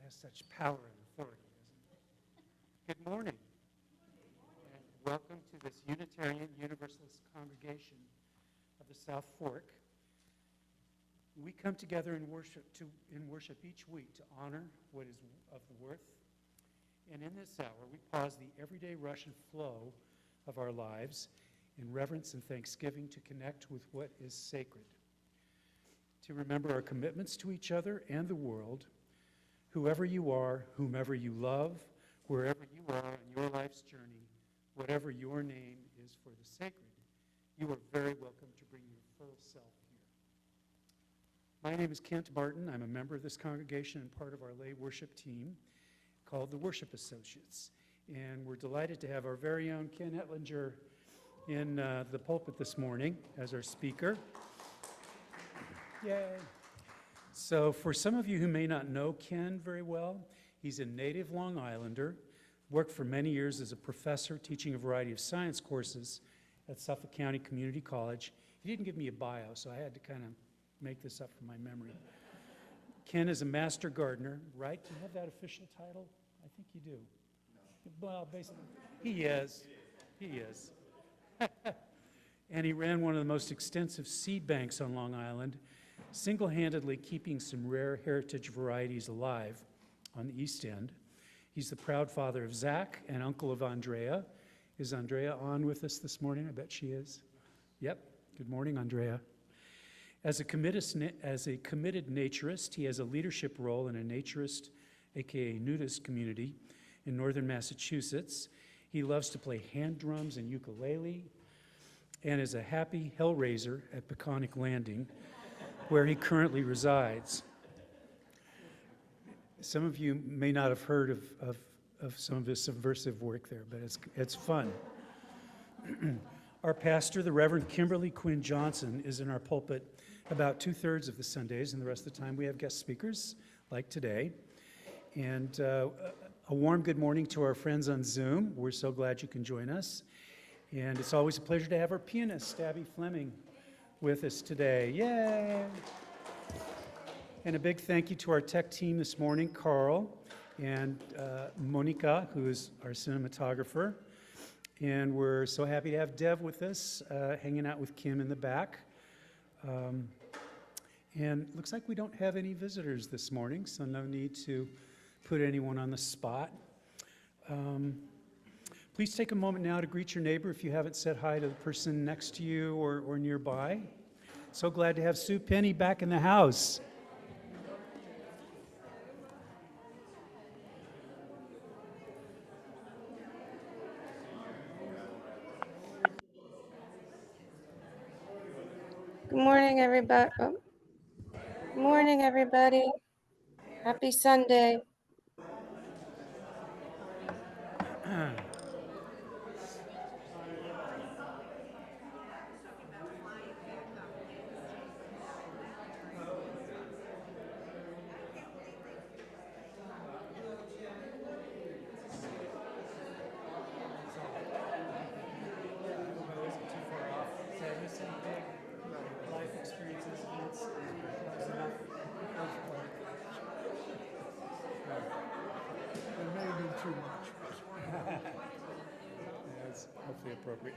has such power and authority, doesn't it? Good morning, and welcome to this Unitarian Universalist congregation of the South Fork. We come together in worship each week to honor what is of worth. And in this hour, we pause the everyday rush and flow of our lives in reverence and thanksgiving to connect with what is sacred, to remember our commitments to each other and the world. Whoever you are, whomever you love, wherever you are on your life's journey, whatever your name is for the sacred, you are very welcome to bring your full self here. My name is Kent Barton. I'm a member of this congregation and part of our lay worship team called the Worship Associates. And we're delighted to have our very own Ken Ettlinger in the pulpit this morning as our speaker. Yay. So for some of you who may not know Ken very well, he's a native Long Islander, worked for many years as a professor teaching a variety of science courses at Suffolk County Community College. He didn't give me a bio, so I had to kind of make this up from my memory. Ken is a master gardener, right? Do you have that official title? I think you do. No. Well, basically, he is. He is. And he ran one of the most extensive seed banks on Long Island, single-handedly keeping some rare heritage varieties alive on the East End. He's the proud father of Zach and uncle of Andrea. Is Andrea on with us this morning? I bet she is. Yep. Good morning, Andrea. As a committed naturist, he has a leadership role in a naturist, aka nudist community in northern Massachusetts. He loves to play hand drums and ukulele and is a happy hellraiser at Peconic Landing, where he currently resides. Some of you may not have heard of some of his subversive work there, but it's fun. Our pastor, the Reverend Kimberly Quinn Johnson, is in our pulpit about 2/3 of the Sundays, and the rest of the time we have guest speakers, like today. And a warm good morning to our friends on Zoom. We're so glad you can join us. And it's always a pleasure to have our pianist, Fleming, with us today. Yay! And a big thank you to our tech team this morning, Carl and Monica, who is our cinematographer. And we're so happy to have Dev with us, hanging out with Kim in the back. And it looks like we don't have any visitors this morning, so no need to put anyone on the spot. Please take a moment now to greet your neighbor if you haven't said hi to the person next to you or nearby. So glad to have Sue Penny back in the house. Good morning, everybody. Oh. Good morning, everybody. Happy Sunday. Too much. That's hopefully appropriate.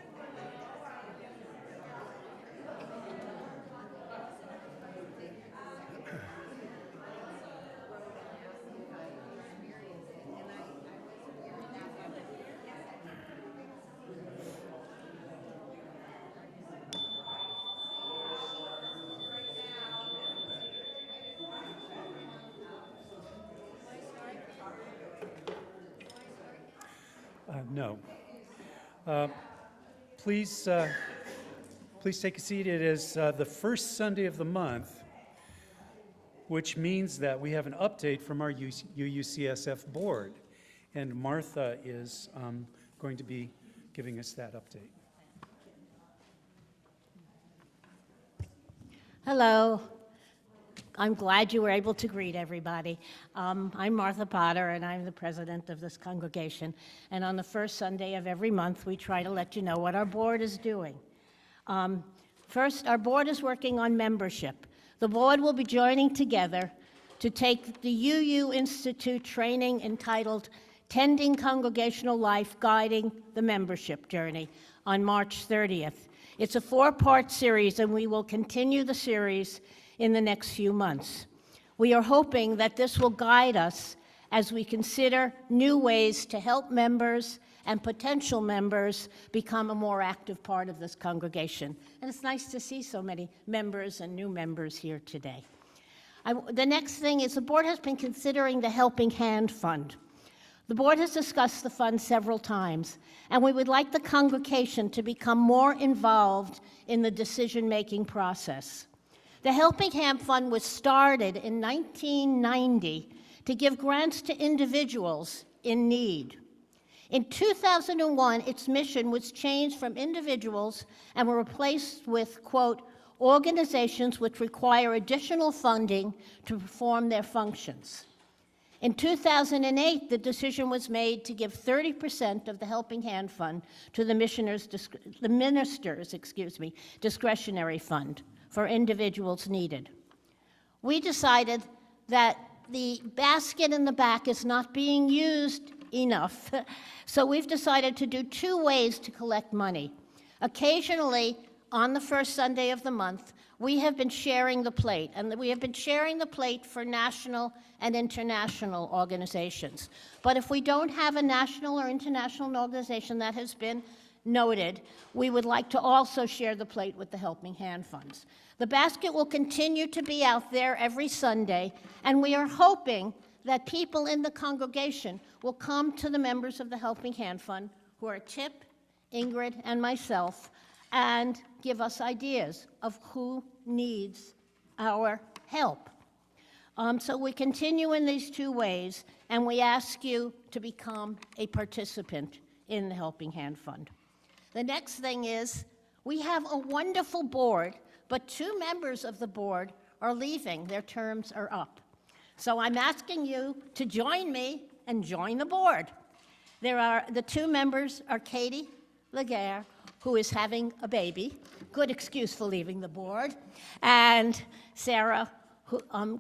No. Please take a seat. It is the first Sunday of the month, which means that we have an update from our UUCSF board. And Martha is going to be giving us that update. Hello. I'm glad you were able to greet everybody. I'm Martha Potter, and I'm the president of this congregation. And on the first Sunday of every month, we try to let you know what our board is doing. First, our board is working on membership. The board will be joining together to take the UU Institute training entitled Tending Congregational Life, Guiding the Membership Journey on March 30th. It's a 4-part series, and we will continue the series in the next few months. We are hoping that this will guide us as we consider new ways to help members and potential members become a more active part of this congregation. And it's nice to see so many members and new members here today. The next thing is the board has been considering the Helping Hand Fund. The board has discussed the fund several times, and we would like the congregation to become more involved in the decision-making process. The Helping Hand Fund was started in 1990 to give grants to individuals in need. In 2001, its mission was changed from individuals and were replaced with, quote, organizations which require additional funding to perform their functions. In 2008, the decision was made to give 30% of the Helping Hand Fund to the minister's discretionary fund for individuals needed. We decided that the basket in the back is not being used enough, so we've decided to do 2 ways to collect money. Occasionally, on the first Sunday of the month, we have been sharing the plate, and we have been sharing the plate for national and international organizations. But if we don't have a national or international organization that has been noted, we would like to also share the plate with the Helping Hand Funds. The basket will continue to be out there every Sunday, and we are hoping that people in the congregation will come to the members of the Helping Hand Fund, who are Tip, Ingrid, and myself, and give us ideas of who needs our help. So we continue in these 2 ways, and we ask you to become a participant in the Helping Hand Fund. The next thing is, we have a wonderful board, but 2 members of the board are leaving. Their terms are up. So I'm asking you to join me and join the board. The 2 members are Katie Laguerre, who is having a baby, good excuse for leaving the board, and Sarah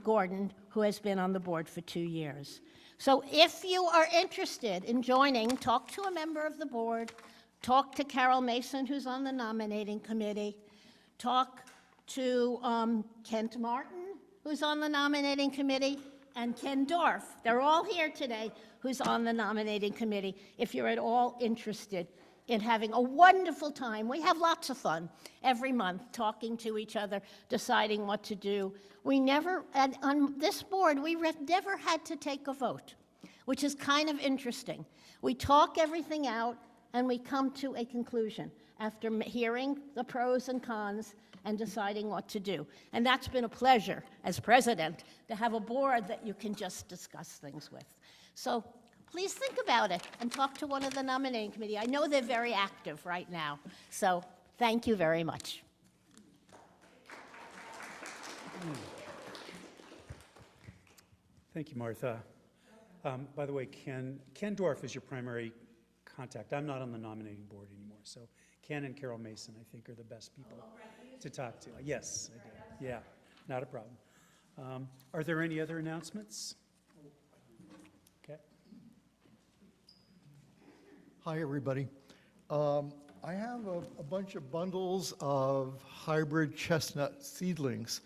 Gordon, who has been on the board for 2 years. So if you are interested in joining, talk to a member of the board, talk to Carol Mason, who's on the nominating committee, talk to Kent Martin, who's on the nominating committee, and Ken Dorff. They're all here today, who's on the nominating committee, if you're at all interested in having a wonderful time. We have lots of fun every month, talking to each other, deciding what to do. And on this board, we never had to take a vote, which is kind of interesting. We talk everything out, and we come to a conclusion after hearing the pros and cons and deciding what to do. And that's been a pleasure as president, to have a board that you can just discuss things with. So please think about it and talk to one of the nominating committee. I know they're very active right now. So thank you very much. Thank you, Martha. By the way, Ken Dorff is your primary contact. I'm not on the nominating board anymore, so Ken and Carol Mason, I think, are the best people to talk to. Yes, I did. Yeah, not a problem. Are there any other announcements? Okay. Hi, everybody. I have a bunch of bundles of hybrid chestnut seedlings.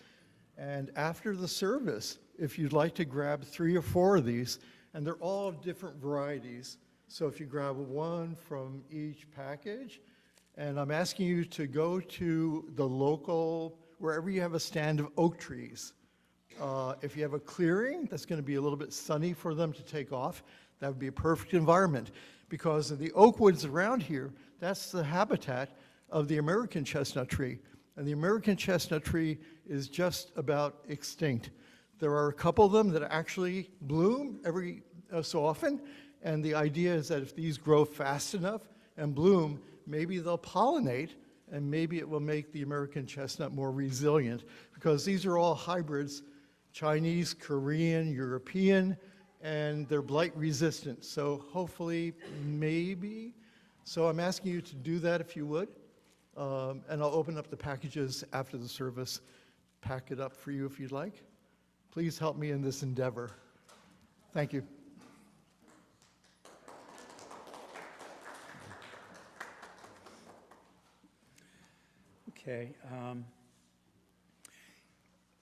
And after the service, if you'd like to grab 3 or 4 of these, and they're all different varieties, so if you grab 1 from each package, and I'm asking you to go to the local, wherever you have a stand of oak trees. If you have a clearing that's going to be a little bit sunny for them to take off, that would be a perfect environment, because of the oak woods around here, that's the habitat of the American chestnut tree. And the American chestnut tree is just about extinct. There are a couple of them that actually bloom every so often, and the idea is that if these grow fast enough and bloom, maybe they'll pollinate, and maybe it will make the American chestnut more resilient, because these are all hybrids, Chinese, Korean, European, and they're blight resistant. So hopefully, maybe. So I'm asking you to do that if you would. And I'll open up the packages after the service, pack it up for you if you'd like. Please help me in this endeavor. Thank you. Okay.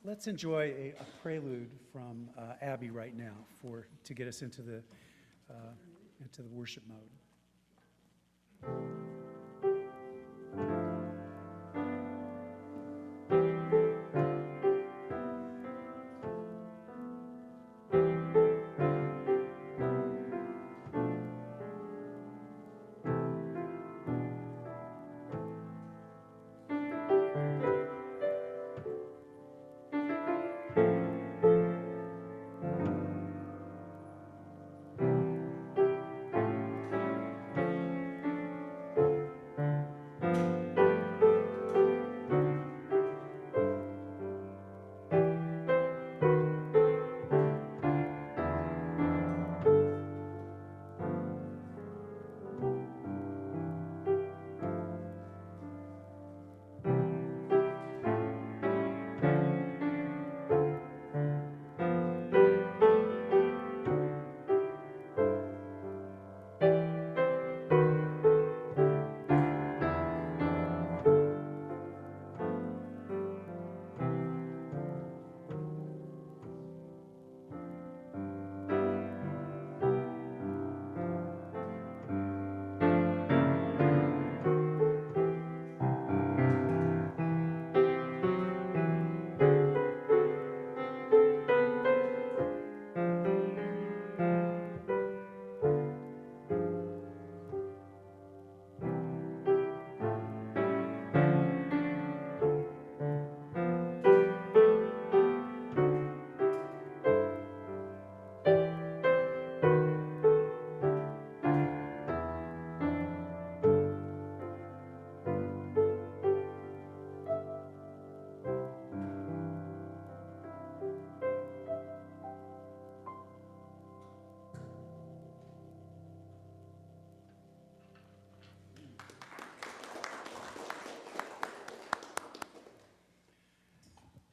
Let's enjoy a prelude from Abby right now to get us into the worship mode.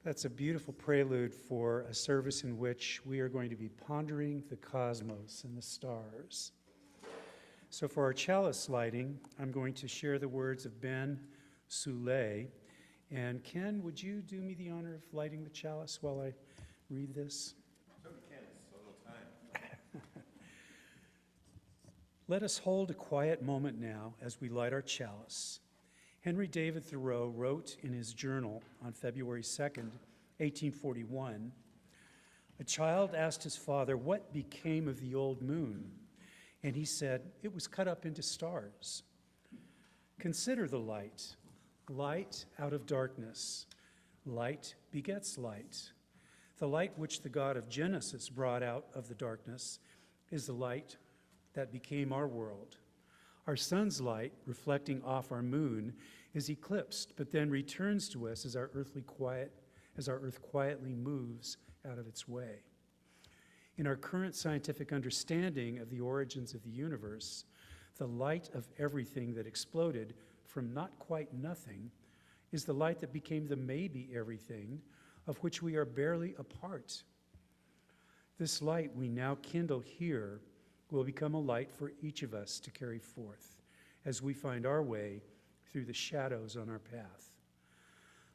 That's a beautiful prelude for a service in which we are going to be pondering the cosmos and the stars. So for our chalice lighting, I'm going to share the words of Ben Soule. And Ken, would you do me the honor of lighting the chalice while I read this? Sure, Ken, it's a little time. Let us hold a quiet moment now as we light our chalice. Henry David Thoreau wrote in his journal on February 2nd, 1841, a child asked his father what became of the old moon, and he said, it was cut up into stars. Consider the light, light out of darkness. Light begets light. The light which the God of Genesis brought out of the darkness is the light that became our world. Our sun's light, reflecting off our moon, is eclipsed, but then returns to us as our earth quietly moves out of its way. In our current scientific understanding of the origins of the universe, the light of everything that exploded from not quite nothing is the light that became the maybe everything of which we are barely a part. This light we now kindle here will become a light for each of us to carry forth as we find our way through the shadows on our path.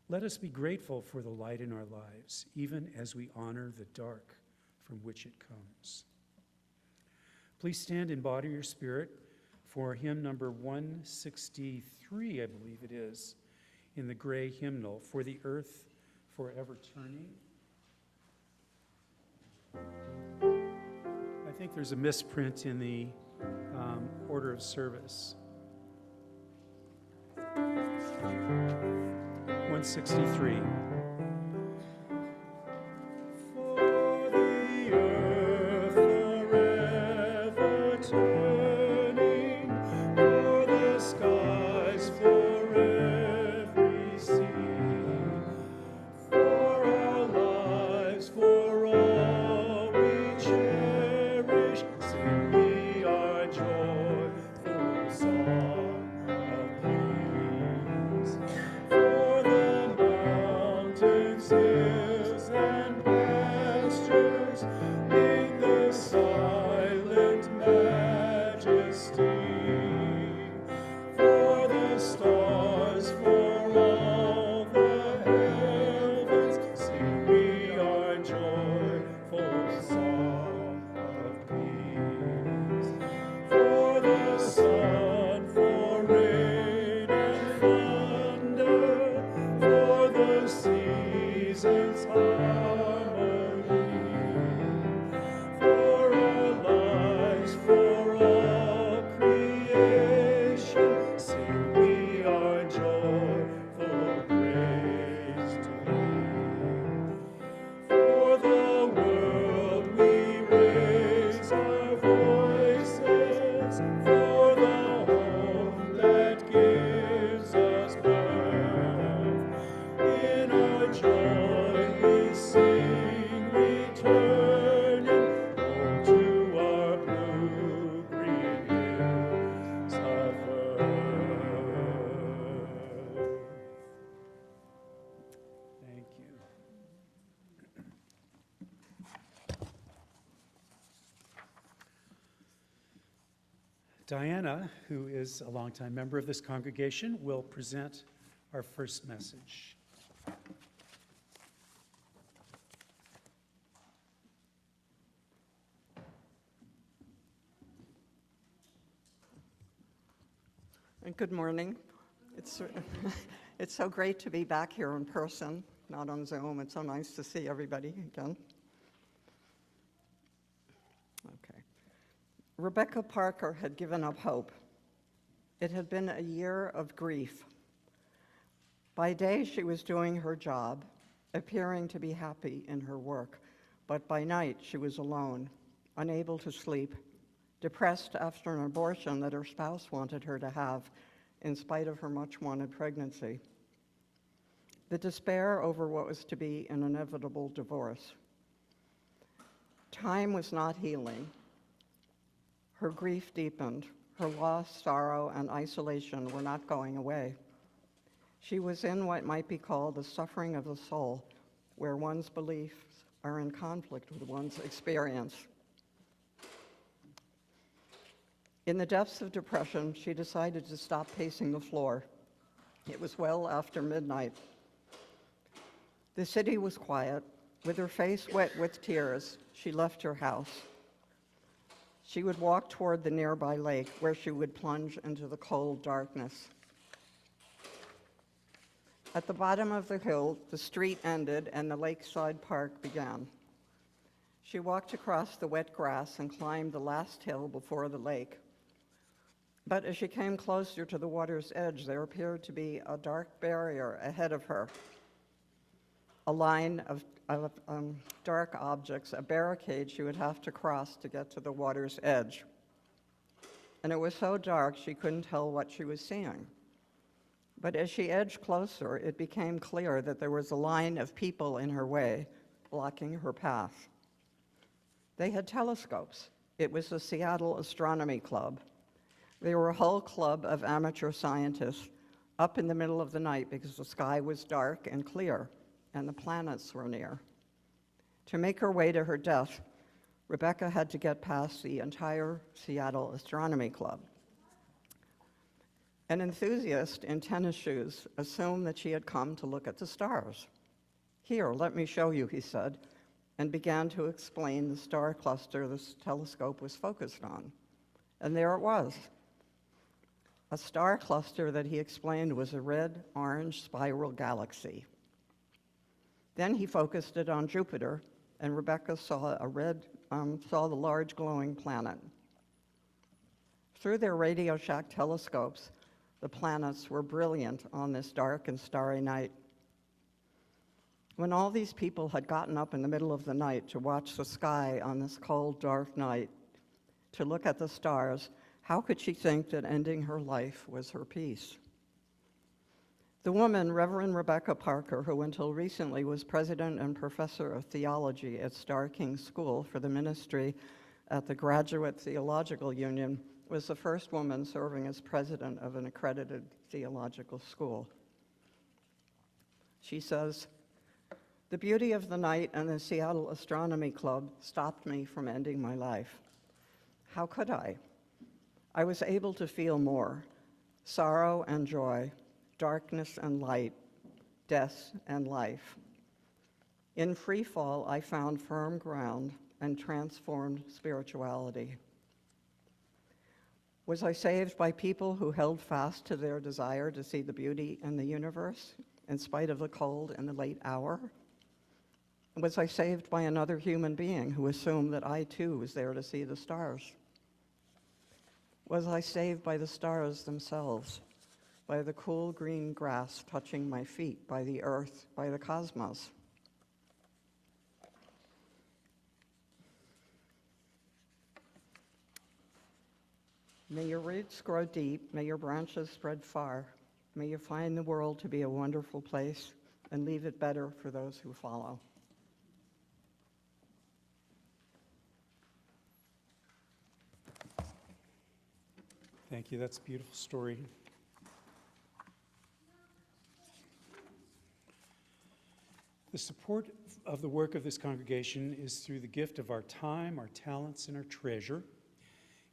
Let us be grateful for the light in our lives, even as we honor the dark from which it comes. Please stand in body or spirit for hymn number 163, I believe it is, in the gray hymnal, For the Earth Forever Turning. I think there's a misprint in the order of service. 163. For the earth forever turning, for the skies for every sea, for our lives, for all we cherish, sing we our joyful song of peace. For the mountains stars, for all the heavens, sing we our joyful song of peace. For the sun, for rain and thunder, for the seasons harmony, for our lives, for all creation, sing we our joyful praise to thee. For the world we raise our voices, for the home that gives us birth. In our joy we sing, returning home to our blue-green hills of earth. Thank you. Diana, who is a longtime member of this congregation, will present our first message. And good morning. It's, it's so great to be back here in person, not on Zoom. It's so nice to see everybody again. Okay. Rebecca Parker had given up hope. It had been a year of grief. By day, she was doing her job, appearing to be happy in her work, but by night, she was alone, unable to sleep, depressed after an abortion that her spouse wanted her to have, in spite of her much-wanted pregnancy. The despair over what was to be an inevitable divorce. Time was not healing. Her grief deepened. Her loss, sorrow, and isolation were not going away. She was in what might be called the suffering of the soul, where one's beliefs are in conflict with one's experience. In the depths of depression, she decided to stop pacing the floor. It was well after midnight. The city was quiet. With her face wet with tears, she left her house. She would walk toward the nearby lake, where she would plunge into the cold darkness. At the bottom of the hill, the street ended and the lakeside park began. She walked across the wet grass and climbed the last hill before the lake. But as she came closer to the water's edge, there appeared to be a dark barrier ahead of her. A line of dark objects, a barricade she would have to cross to get to the water's edge. And it was so dark she couldn't tell what she was seeing. But as she edged closer, it became clear that there was a line of people in her way, blocking her path. They had telescopes. It was the Seattle Astronomy Club. They were a whole club of amateur scientists up in the middle of the night because the sky was dark and clear and the planets were near. To make her way to her death, Rebecca had to get past the entire Seattle Astronomy Club. An enthusiast in tennis shoes assumed that she had come to look at the stars. "Here, let me show you," he said, and began to explain the star cluster the telescope was focused on. And there it was. A star cluster that he explained was a red-orange spiral galaxy. Then he focused it on Jupiter, and Rebecca saw the large glowing planet. Through their Radio Shack telescopes, the planets were brilliant on this dark and starry night. When all these people had gotten up in the middle of the night to watch the sky on this cold, dark night, to look at the stars, how could she think that ending her life was her peace? The woman, Reverend Rebecca Parker, who until recently was president and professor of theology at Starr King School for the ministry at the Graduate Theological Union, was the first woman serving as president of an accredited theological school. She says, "The beauty of the night and the Seattle Astronomy Club stopped me from ending my life. How could I? I was able to feel more. sorrow and joy, darkness and light, death and life. In free fall, I found firm ground and transformed spirituality. Was I saved by people who held fast to their desire to see the beauty in the universe, in spite of the cold and the late hour? Was I saved by another human being who assumed that I too was there to see the stars? Was I saved by the stars themselves, by the cool green grass touching my feet, by the earth, by the cosmos? May your roots grow deep, may your branches spread far, may you find the world to be a wonderful place and leave it better for those who follow. Thank you. That's a beautiful story. The support of the work of this congregation is through the gift of our time, our talents, and our treasure.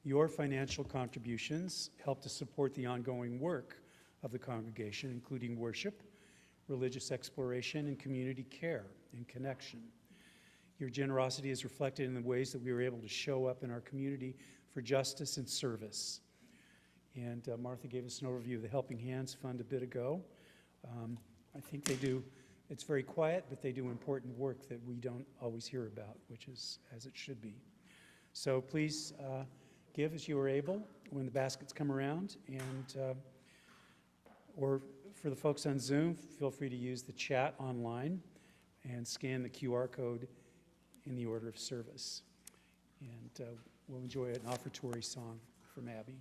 Your financial contributions help to support the ongoing work of the congregation, including worship, religious exploration, and community care and connection. Your generosity is reflected in the ways that we are able to show up in our community for justice and service. And Martha gave us an overview of the Helping Hands Fund a bit ago. I think they do, it's very quiet, but they do important work that we don't always hear about, which is as it should be. So please give as you are able when the baskets come around, and or for the folks on Zoom, feel free to use the chat online and scan the QR code in the order of service. And we'll enjoy an offertory song from Abby.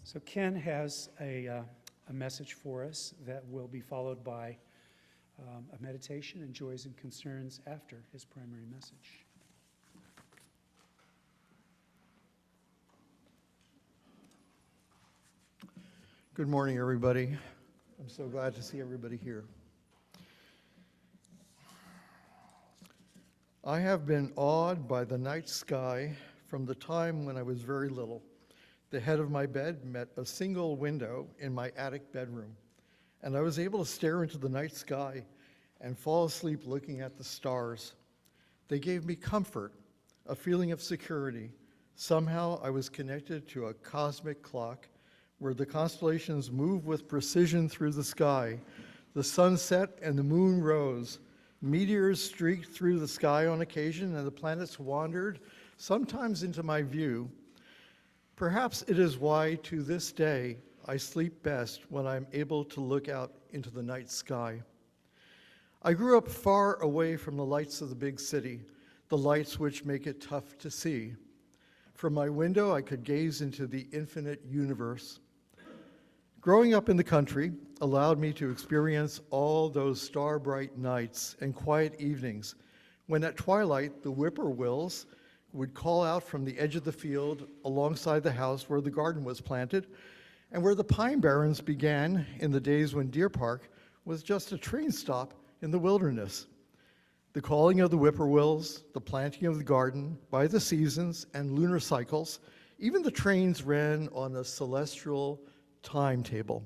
So Ken has a message for us that will be followed by a meditation and joys and concerns after his primary message. Good morning, everybody. I'm so glad to see everybody here. I have been awed by the night sky from the time when I was very little. The head of my bed met a single window in my attic bedroom, and I was able to stare into the night sky and fall asleep looking at the stars. They gave me comfort, a feeling of security. Somehow I was connected to a cosmic clock where the constellations move with precision through the sky. The sun set and the moon rose. Meteors streaked through the sky on occasion, and the planets wandered, sometimes into my view. Perhaps it is why, to this day, I sleep best when I'm able to look out into the night sky. I grew up far away from the lights of the big city, the lights which make it tough to see. From my window, I could gaze into the infinite universe. Growing up in the country allowed me to experience all those star-bright nights and quiet evenings when at twilight the whippoorwills would call out from the edge of the field alongside the house where the garden was planted and where the pine barrens began in the days when Deer Park was just a train stop in the wilderness. The calling of the whippoorwills, the planting of the garden by the seasons and lunar cycles, even the trains ran on a celestial timetable.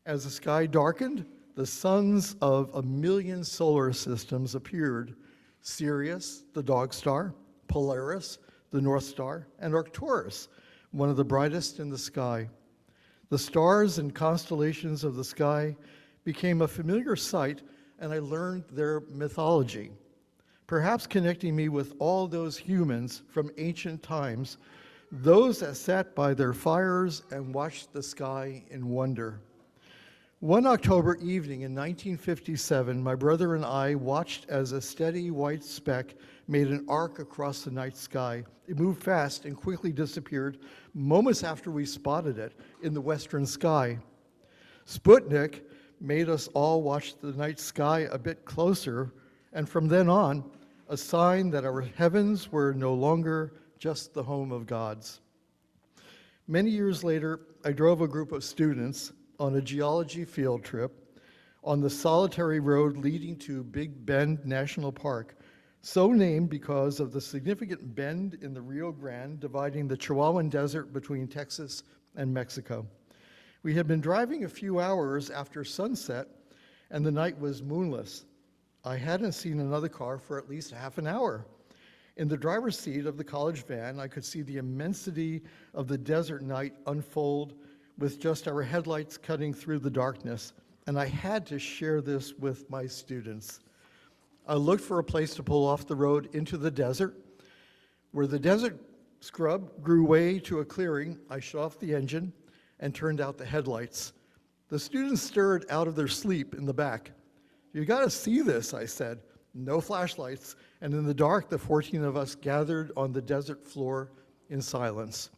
As the sky darkened, the suns of 1,000,000 solar systems appeared: Sirius, the dog star, Polaris, the North Star, and Arcturus, one of the brightest in the sky. The stars and constellations of the sky became a familiar sight, and I learned their mythology, perhaps connecting me with all those humans from ancient times, those that sat by their fires and watched the sky in wonder. One October evening in 1957, my brother and I watched as a steady white speck made an arc across the night sky. It moved fast and quickly disappeared moments after we spotted it in the western sky. Sputnik made us all watch the night sky a bit closer, and from then on, a sign that our heavens were no longer just the home of gods. Many years later, I drove a group of students on a geology field trip on the solitary road leading to Big Bend National Park, so named because of the significant bend in the Rio Grande dividing the Chihuahuan Desert between Texas and Mexico. We had been driving a few hours after sunset, and the night was moonless. I hadn't seen another car for at least half an hour. In the driver's seat of the college van, I could see the immensity of the desert night unfold with just our headlights cutting through the darkness, and I had to share this with my students. I looked for a place to pull off the road into the desert. Where the desert scrub grew way to a clearing, I shut off the engine and turned out the headlights. The students stirred out of their sleep in the back. "You gotta see this," I said. No flashlights, and in the dark, the 14 of us gathered on the desert floor in silence.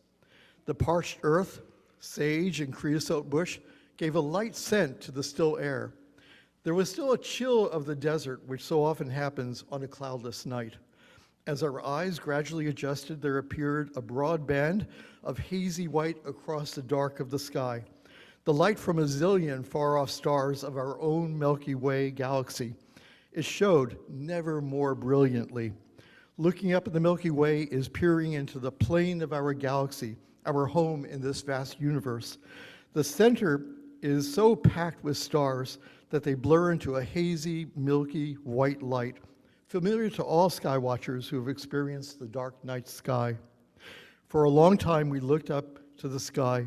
The parched earth, sage and creosote bush gave a light scent to the still air. There was still a chill of the desert, which so often happens on a cloudless night. As our eyes gradually adjusted, there appeared a broad band of hazy white across the dark of the sky, the light from a zillion far-off stars of our own Milky Way galaxy. It showed never more brilliantly. Looking up at the Milky Way is peering into the plane of our galaxy, our home in this vast universe. The center is so packed with stars that they blur into a hazy, milky white light, familiar to all sky watchers who have experienced the dark night sky. For a long time, we looked up to the sky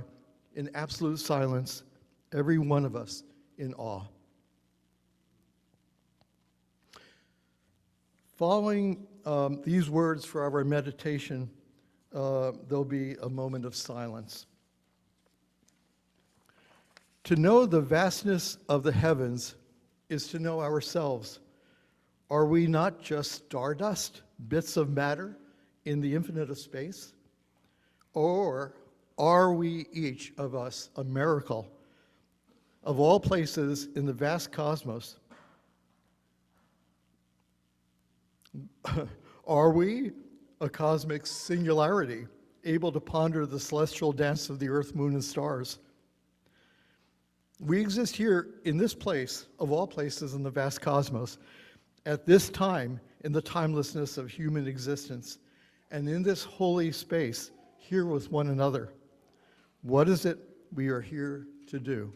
in absolute silence, every one of us in awe. Following these words for our meditation, there'll be a moment of silence. To know the vastness of the heavens is to know ourselves. Are we not just stardust, bits of matter in the infinite of space? Or are we, each of us, a miracle? Of all places in the vast cosmos, are we a cosmic singularity, able to ponder the celestial dance of the earth, moon, and stars? We exist here in this place, of all places in the vast cosmos, at this time in the timelessness of human existence, and in this holy space, here with one another. What is it we are here to do?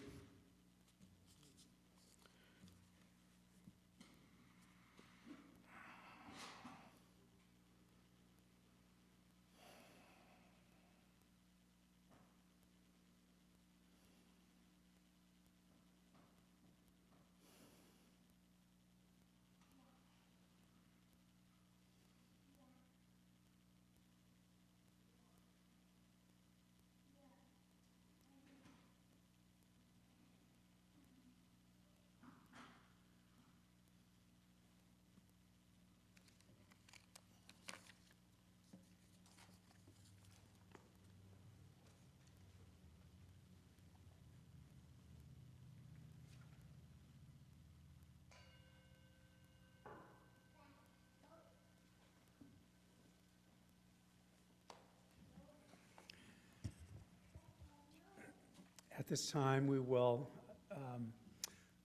At this time, we will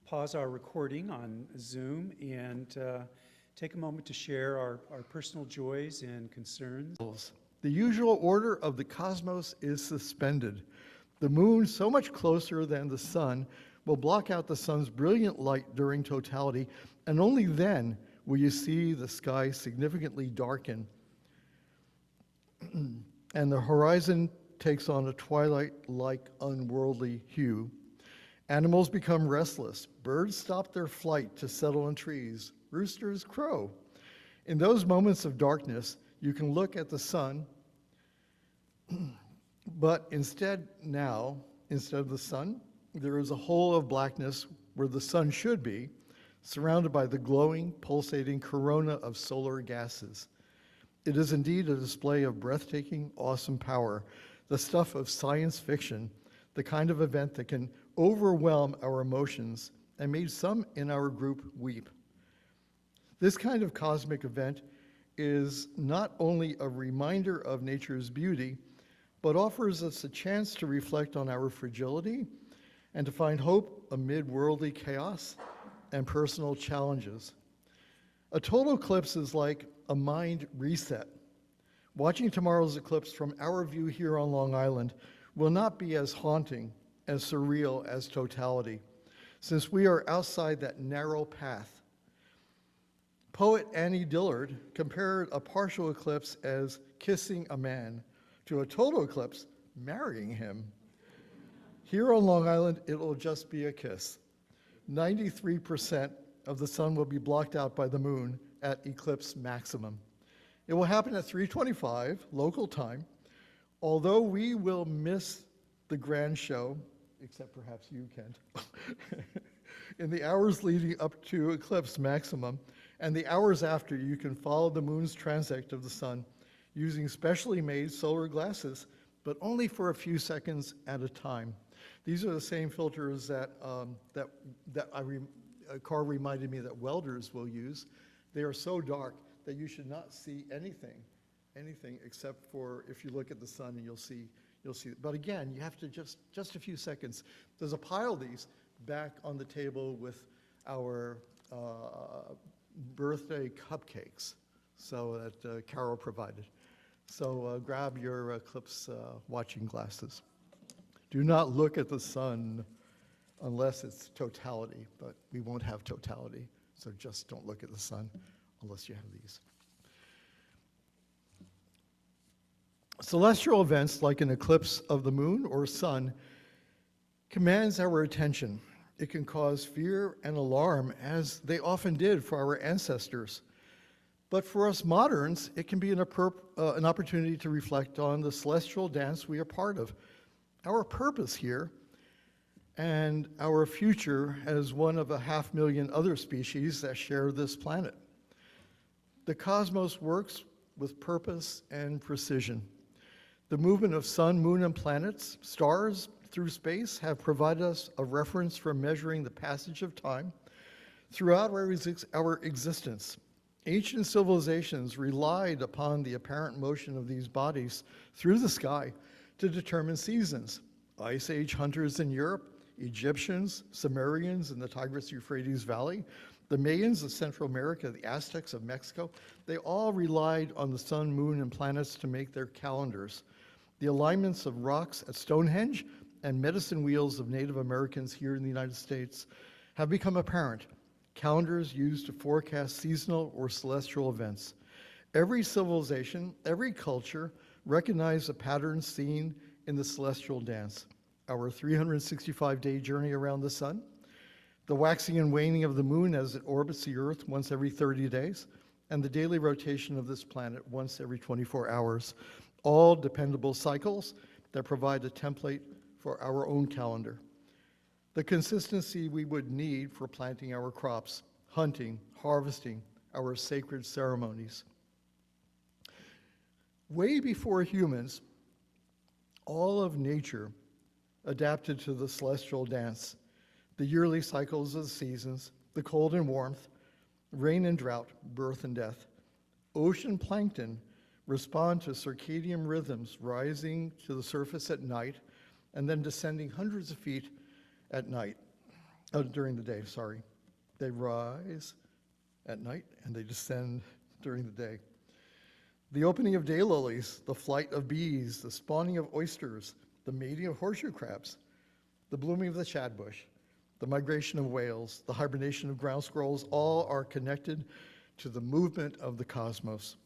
pause our recording on Zoom and take a moment to share our personal joys and concerns. The usual order of the cosmos is suspended. The moon, so much closer than the sun, will block out the sun's brilliant light during totality, and only then will you see the sky significantly darken, and the horizon takes on a twilight-like unworldly hue. Animals become restless. Birds stop their flight to settle in trees. Roosters crow. In those moments of darkness, you can look at the sun, but instead of the sun, there is a hole of blackness where the sun should be, surrounded by the glowing, pulsating corona of solar gases. It is indeed a display of breathtaking, awesome power, the stuff of science fiction, the kind of event that can overwhelm our emotions and made some in our group weep. This kind of cosmic event is not only a reminder of nature's beauty, but offers us a chance to reflect on our fragility and to find hope amid worldly chaos and personal challenges. A total eclipse is like a mind reset. Watching tomorrow's eclipse from our view here on Long Island will not be as haunting, as surreal as totality, since we are outside that narrow path. Poet Annie Dillard compared a partial eclipse as kissing a man to a total eclipse marrying him. Here on Long Island, it will just be a kiss. 93% of the sun will be blocked out by the moon at eclipse maximum. It will happen at 3:25 local time. Although we will miss the grand show, except perhaps you, Kent, in the hours leading up to eclipse maximum and the hours after, you can follow the moon's transect of the sun using specially made solar glasses, but only for a few seconds at a time. These are the same filters that Carl reminded me that welders will use. They are so dark that you should not see anything except for if you look at the sun and you'll see. But again, you have to just a few seconds. There's a pile of these back on the table with our birthday cupcakes, so that Carol provided. So grab your eclipse watching glasses. Do not look at the sun unless it's totality, but we won't have totality, so just don't look at the sun unless you have these. Celestial events like an eclipse of the moon or sun commands our attention. It can cause fear and alarm, as they often did for our ancestors. But for us moderns, it can be an opportunity to reflect on the celestial dance we are part of, our purpose here, and our future as one of 500,000 other species that share this planet. The cosmos works with purpose and precision. The movement of sun, moon, and planets, stars through space have provided us a reference for measuring the passage of time throughout our existence. Ancient civilizations relied upon the apparent motion of these bodies through the sky to determine seasons. Ice Age hunters in Europe, Egyptians, Sumerians in the Tigris-Euphrates Valley, the Mayans of Central America, the Aztecs of Mexico, they all relied on the sun, moon, and planets to make their calendars. The alignments of rocks at Stonehenge and medicine wheels of Native Americans here in the United States have become apparent. Calendars used to forecast seasonal or celestial events. Every civilization, every culture recognized the patterns seen in the celestial dance. Our 365-day journey around the sun, the waxing and waning of the moon as it orbits the Earth once every 30 days, and the daily rotation of this planet once every 24 hours. All dependable cycles that provide a template for our own calendar. The consistency we would need for planting our crops, hunting, harvesting, our sacred ceremonies. Way before humans, all of nature adapted to the celestial dance, the yearly cycles of the seasons, the cold and warmth, rain and drought, birth and death. Ocean plankton respond to circadian rhythms rising to the surface at night and then descending hundreds of feet at night, during the day, sorry. They rise at night and they descend during the day. The opening of daylilies, the flight of bees, the spawning of oysters, the mating of horseshoe crabs, the blooming of the shadbush, the migration of whales, the hibernation of ground squirrels, all are connected to the movement of the cosmos.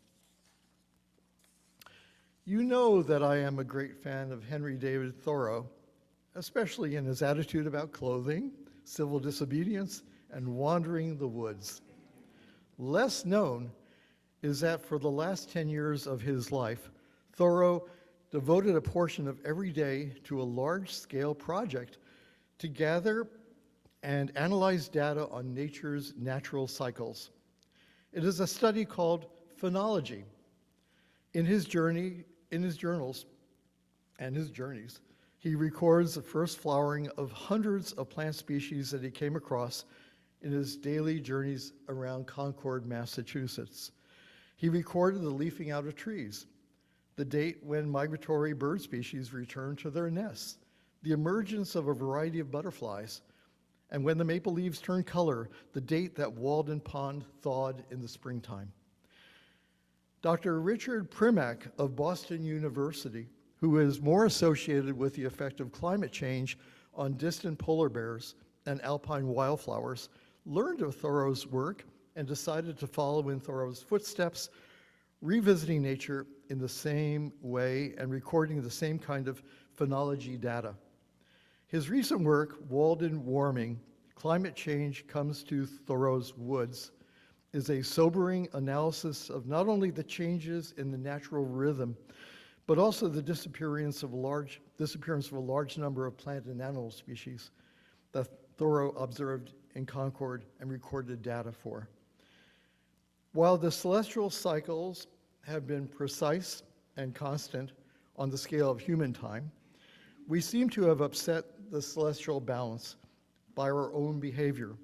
You know that I am a great fan of Henry David Thoreau, especially in his attitude about clothing, civil disobedience, and wandering the woods. Less known is that for the last 10 years of his life, Thoreau devoted a portion of every day to a large-scale project to gather and analyze data on nature's natural cycles. It is a study called phenology. In his journals and his journeys, he records the first flowering of hundreds of plant species that he came across in his daily journeys around Concord, Massachusetts. He recorded the leafing out of trees, the date when migratory bird species returned to their nests, the emergence of a variety of butterflies, and when the maple leaves turned color, the date that Walden Pond thawed in the springtime. Dr. Richard Primack of Boston University, who is more associated with the effect of climate change on distant polar bears and alpine wildflowers, learned of Thoreau's work and decided to follow in Thoreau's footsteps, revisiting nature in the same way and recording the same kind of phenology data. His recent work, Walden Warming, Climate Change Comes to Thoreau's Woods, is a sobering analysis of not only the changes in the natural rhythm, but also the disappearance of a large number of plant and animal species that Thoreau observed in Concord and recorded data for. While the celestial cycles have been precise and constant on the scale of human time, we seem to have upset the celestial balance by our own behavior.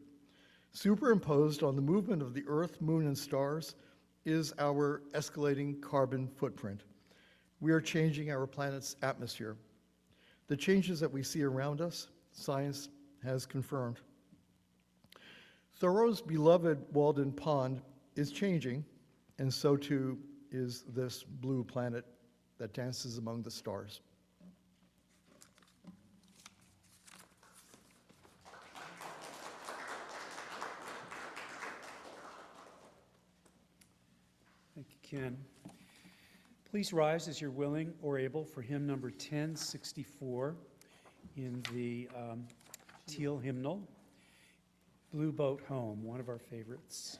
Superimposed on the movement of the Earth, Moon, and stars is our escalating carbon footprint. We are changing our planet's atmosphere. The changes that we see around us, science has confirmed. Thoreau's beloved Walden Pond is changing, and so too is this blue planet that dances among the stars. Thank you, Ken. Please rise as you're willing or able for hymn number 1064 in the teal hymnal, Blue Boat Home, one of our favorites.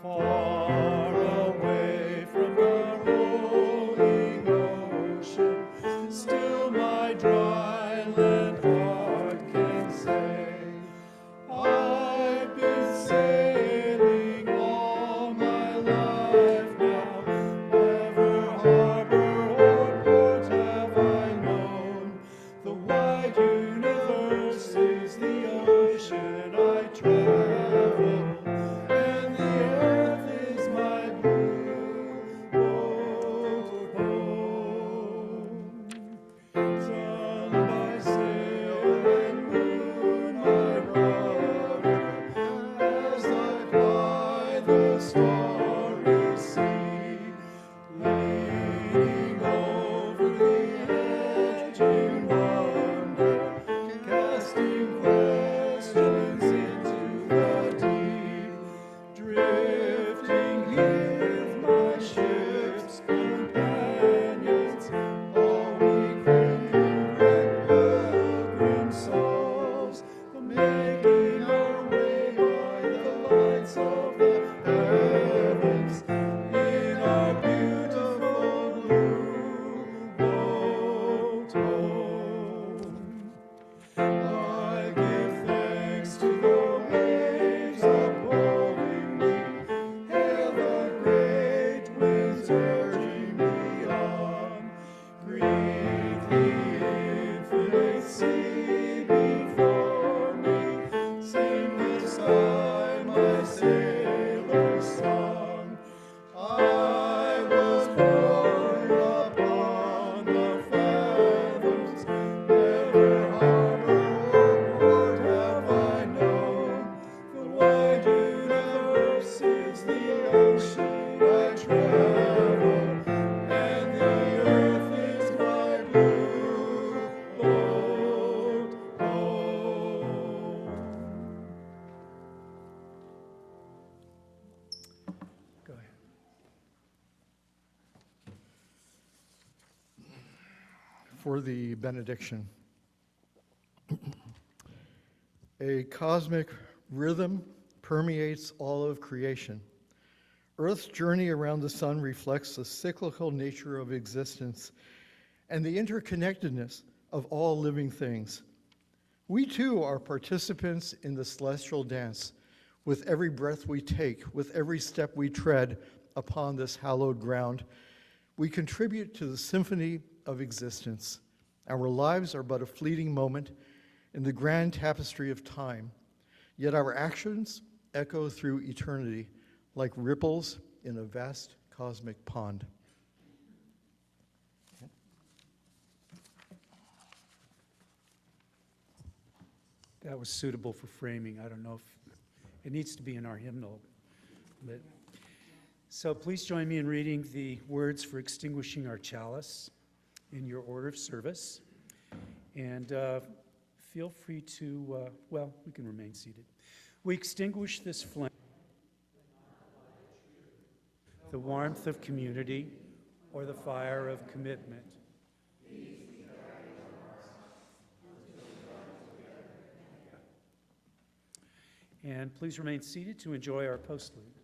Far away from the road. for the benediction. A cosmic rhythm permeates all of creation. Earth's journey around the sun reflects the cyclical nature of existence and the interconnectedness of all living things. We too are participants in the celestial dance. With every breath we take, with every step we tread upon this hallowed ground, we contribute to the symphony of existence. Our lives are but a fleeting moment in the grand tapestry of time, yet our actions echo through eternity like ripples in a vast cosmic pond. That was suitable for framing. I don't know if it needs to be in our hymnal. So please join me in reading the words for extinguishing our chalice in your order of service. And feel free to, well, we can remain seated. We extinguish this flame, the warmth of community, or the fire of commitment. And please remain seated to enjoy our postlude.